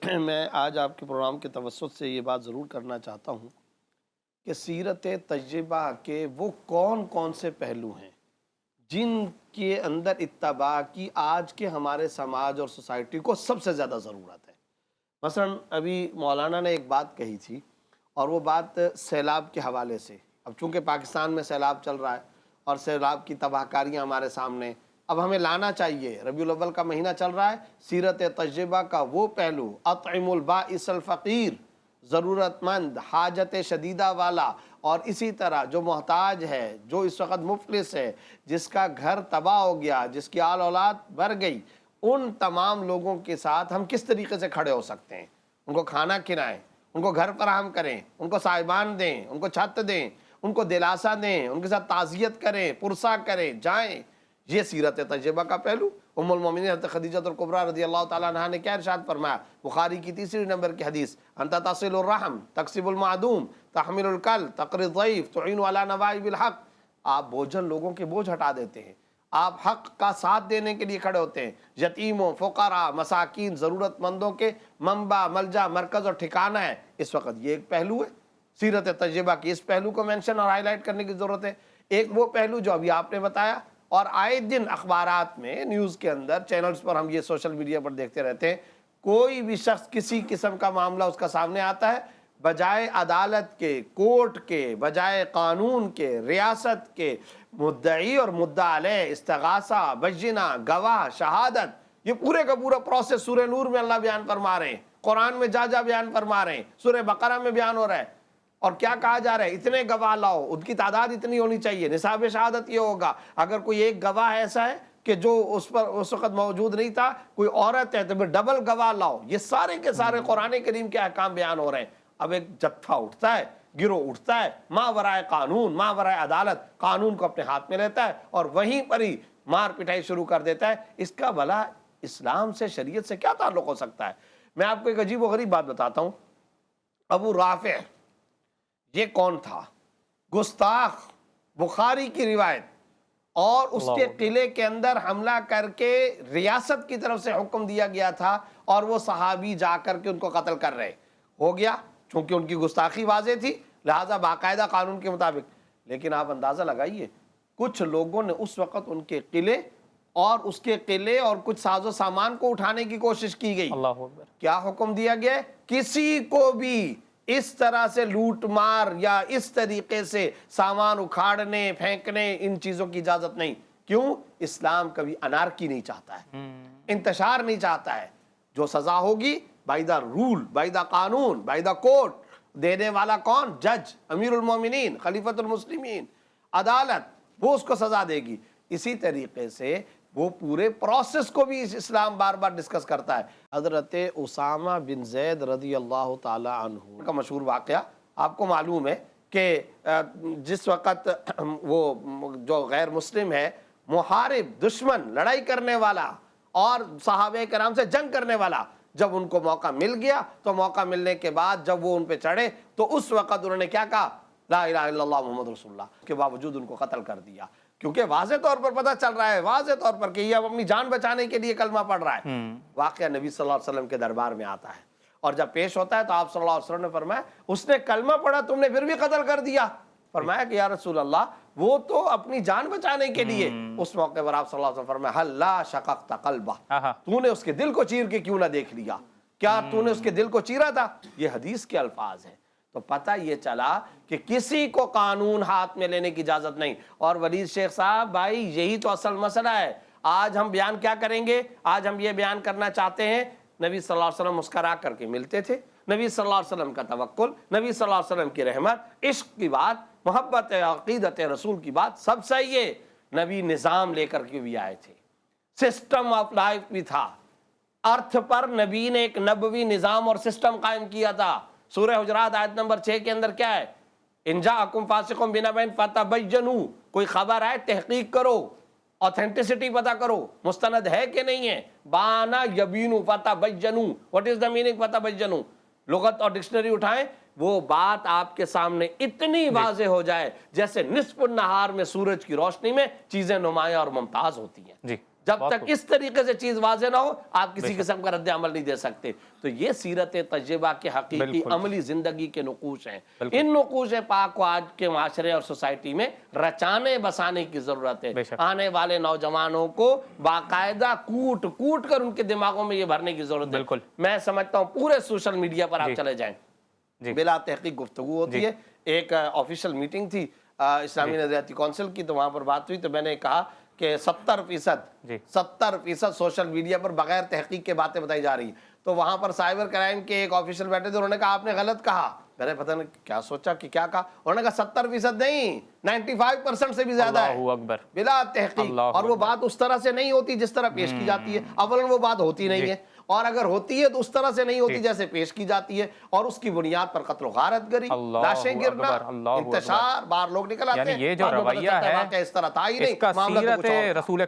میں آج آپ کے پروگرام کے توسط سے یہ بات ضرور کرنا چاہتا ہوں کہ سیرت طیبہ کے وہ کون کون سے پہلو ہیں جن کے اندر اتباع کی آج کے ہمارے سماج اور سوسائٹی کو سب سے زیادہ ضرورت ہے۔ مثلا ابھی مولانا نے ایک بات کہی تھی، اور وہ بات سیلاب کے حوالے سے۔ اب چونکہ پاکستان میں سیلاب چل رہا ہے اور سیلاب کی تباہ کاریاں ہمارے سامنے، اب ہمیں لانا چاہیے، ربیع الاول کا مہینہ چل رہا ہے، سیرت طیبہ کا وہ پہلو، اطعم البائس الفقیر، ضرورت مند، حاجت شدیدہ والا، اور اسی طرح جو محتاج ہے، جو اس وقت مفلس ہے، جس کا گھر تباہ ہو گیا، جس کی آل اولاد بھر گئی، ان تمام لوگوں کے ساتھ ہم کس طریقے سے کھڑے ہو سکتے ہیں؟ ان کو کھانا کھلائیں، ان کو گھر فراہم کریں، ان کو سائبان دیں، ان کو چھت دیں، ان کو دلاسا دیں، ان کے ساتھ تعزیت کریں، پرسہ کریں، جائیں۔ یہ سیرت طیبہ کا پہلو۔ ام المومنین حضرت خدیجہ الکبریٰ رضی اللہ تعالیٰ عنہا نے کیا ارشاد فرمایا؟ بخاری کی 3 نمبر کی حدیث، انت تصل الرحم، تکسب المعدوم، تحمل الکل، تقری الضعیف، تعین علی نوائب الحق۔ آپ بوجھل لوگوں کے بوجھ ہٹا دیتے ہیں، آپ حق کا ساتھ دینے کے لیے کھڑے ہوتے ہیں، یتیموں، فقراء، مساکین، ضرورت مندوں کے منبع، ملجا، مرکز اور ٹھکانہ ہے۔ اس وقت یہ ایک پہلو ہے، سیرت طیبہ کی اس پہلو کو مینشن اور ہائی لائٹ کرنے کی ضرورت ہے۔ ایک وہ پہلو جو ابھی آپ نے بتایا، اور آئے دن اخبارات میں، نیوز کے اندر، چینلز پر ہم یہ سوشل میڈیا پر دیکھتے رہتے ہیں، کوئی بھی شخص کسی قسم کا معاملہ اس کا سامنے آتا ہے، بجائے عدالت کے، کورٹ کے، بجائے قانون کے، ریاست کے، مدعی اور مدعا علیہ، استغاثہ، بینہ، گواہ، شہادت، یہ پورے کا پورا پروسیس سورہ نور میں اللہ بیان فرما رہے ہیں، قرآن میں جا بیان فرما رہے ہیں، سورہ بقرہ میں بیان ہو رہا ہے۔ اور کیا کہا جا رہا ہے؟ اتنے گواہ لاؤ، ان کی تعداد اتنی ہونی چاہیے، نصاب شہادت یہ ہوگا۔ اگر کوئی ایک گواہ ایسا ہے کہ جو اس پر اس وقت موجود نہیں تھا، کوئی عورت ہے، تو پھر ڈبل گواہ لاؤ۔ یہ سارے کے سارے قرآن کریم کے احکام بیان ہو رہے ہیں۔ اب ایک جتھا اٹھتا ہے، گروہ اٹھتا ہے، ماورائے قانون، ماورائے عدالت، قانون کو اپنے ہاتھ میں لیتا ہے اور وہیں پر ہی مار پٹائی شروع کر دیتا ہے۔ اس کا بھلا اسلام سے، شریعت سے کیا تعلق ہو سکتا ہے؟ میں آپ کو ایک عجیب و غریب بات بتاتا ہوں۔ ابو رافع یہ کون تھا؟ گستاخ، بخاری کی روایت، اور اس کے قلعے کے اندر حملہ کر کے ریاست کی طرف سے حکم دیا گیا تھا، اور وہ صحابی جا کر کے ان کو قتل کر رہے ہو گیا، چونکہ ان کی گستاخی واضح تھی، لہٰذا باقاعدہ قانون کے مطابق۔ لیکن آپ اندازہ لگائیے، کچھ لوگوں نے اس وقت ان کے قلعے اور کچھ ساز و سامان کو اٹھانے کی کوشش کی گئی۔ کیا حکم دیا گیا؟ کسی کو بھی اس طرح سے لوٹ مار یا اس طریقے سے سامان اکھاڑنے، پھینکنے، ان چیزوں کی اجازت نہیں۔ کیوں؟ اسلام کبھی انارکی نہیں چاہتا ہے، انتشار نہیں چاہتا ہے۔ جو سزا ہوگی by the rule, by the قانون، بائی دا کورٹ، دینے والا کون؟ جج، امیر المومنین، خلیفۃ المسلمین، عدالت، وہ اس کو سزا دے گی۔ اسی طریقے سے وہ پورے پروسیس کو بھی اسلام بار بار ڈسکس کرتا ہے۔ حضرت اسامہ بن زید رضی اللہ تعالی عنہ کا مشہور واقعہ آپ کو معلوم ہے کہ جس وقت وہ جو غیر مسلم ہے، محارب، دشمن، لڑائی کرنے والا اور صحابہ کرام سے جنگ کرنے والا، جب ان کو موقع مل گیا تو موقع ملنے کے بعد جب وہ ان پہ چڑھے تو اس وقت انہوں نے کیا کہا؟ لا الہ الا اللہ محمد رسول اللہ۔ اس کے باوجود ان کو قتل کر دیا، کیونکہ واضح طور پر پتہ چل رہا ہے، واضح طور پر کہ یہ اب اپنی جان بچانے کے لیے کلمہ پڑھ رہا ہے۔ واقعہ نبی صلی اللہ علیہ وسلم کے دربار میں آتا ہے، اور جب پیش ہوتا ہے تو آپ صلی اللہ علیہ وسلم نے فرمایا، اس نے کلمہ پڑھا، تم نے پھر بھی قتل کر دیا۔ فرمایا کہ یا رسول اللہ، وہ تو اپنی جان بچانے کے لیے۔ اس موقع پر آپ صلی اللہ علیہ وسلم فرمایا، حل لا شققت قلبہ، تو نے اس کے دل کو چیر کے کیوں نہ دیکھ لیا؟ کیا تو نے اس کے دل کو چیرا تھا؟ یہ حدیث کے الفاظ ہیں۔ تو پتہ یہ چلا کہ کسی کو قانون ہاتھ میں لینے کی اجازت نہیں۔ اور ولید شیخ صاحب بھائی، یہی تو اصل مسئلہ ہے۔ آج ہم بیان کیا کریں گے؟ آج ہم یہ بیان کرنا چاہتے ہیں، نبی صلی اللہ علیہ وسلم مسکرا کر کے ملتے تھے، نبی صلی اللہ علیہ وسلم کا توکل، نبی صلی اللہ علیہ وسلم کی رحمت، عشق کی بات، محبت، عقیدت رسول کی بات سب صحیح ہے۔ نبی نظام لے کر کے بھی آئے تھے، سسٹم آف لائف بھی تھا، ارتھ پر نبی نے ایک نبوی نظام اور سسٹم قائم کیا تھا۔ سورہ حجرات آیت نمبر 6 کے اندر کیا ہے؟ ان جاءکم فاسق بنبأ فتبینوا، کوئی خبر آئے تحقیق کرو، آتھینٹسٹی پتہ کرو، مستند ہے کہ نہیں ہے۔ بانا یبینو فتبینوا، واٹ از دا میننگ فتبینوا؟ لغت اور ڈکشنری اٹھائیں، وہ بات آپ کے سامنے اتنی واضح ہو جائے جیسے نصف النہار میں سورج کی روشنی میں چیزیں نمایاں اور ممتاز ہوتی ہیں۔ جب تک اس طریقے سے چیز واضح نہ ہو آپ کسی قسم کا رد عمل نہیں دے سکتے. تو یہ سیرت طیبہ کے حقیقی عملی زندگی کے نقوش ہیں. ان نقوش پاک کو آج کے معاشرے اور سوسائٹی میں رچانے بسانے کی ضرورت ہے. آنے والے نوجوانوں کو باقاعدہ کوٹ کوٹ کر ان کے دماغوں میں یہ بھرنے کی ضرورت ہے. میں سمجھتا ہوں پورے سوشل میڈیا پر آپ چلے جائیں, بلا تحقیق گفتگو ہوتی ہے. ایک آفیشیل میٹنگ تھی اسلامی نظریاتی کونسل کی, تو وہاں پر بات ہوئی, تو میں نے کہا کہ 70% سوشل میڈیا پر بغیر تحقیق کے باتیں بتائی جا رہی ہیں. تو وہاں پر سائبر کرائم کے ایک آفیسر بیٹھے تھے, انہوں نے کہا آپ نے غلط کہا. میں نے پتہ نہیں کیا سوچا کہ کیا کہا, انہوں نے کہا 70% نہیں 95% سے بھی زیادہ ہے بلا تحقیق. اور وہ بات اس طرح سے نہیں ہوتی جس طرح پیش کی جاتی ہے. اولاً وہ بات ہوتی نہیں ہے, اور اگر ہوتی ہے تو اس طرح سے نہیں ہوتی جیسے پیش کی جاتی ہے, اور اس کی بنیاد پر قتل و غارت گری, لاشیں گرنا, انتشار, باہر لوگ نکل آتے ہیں. یہ جو رویہ ہے اس طرح تھا ہی نہیں, اس کا معاملہ تو کچھ اور تھا. رسول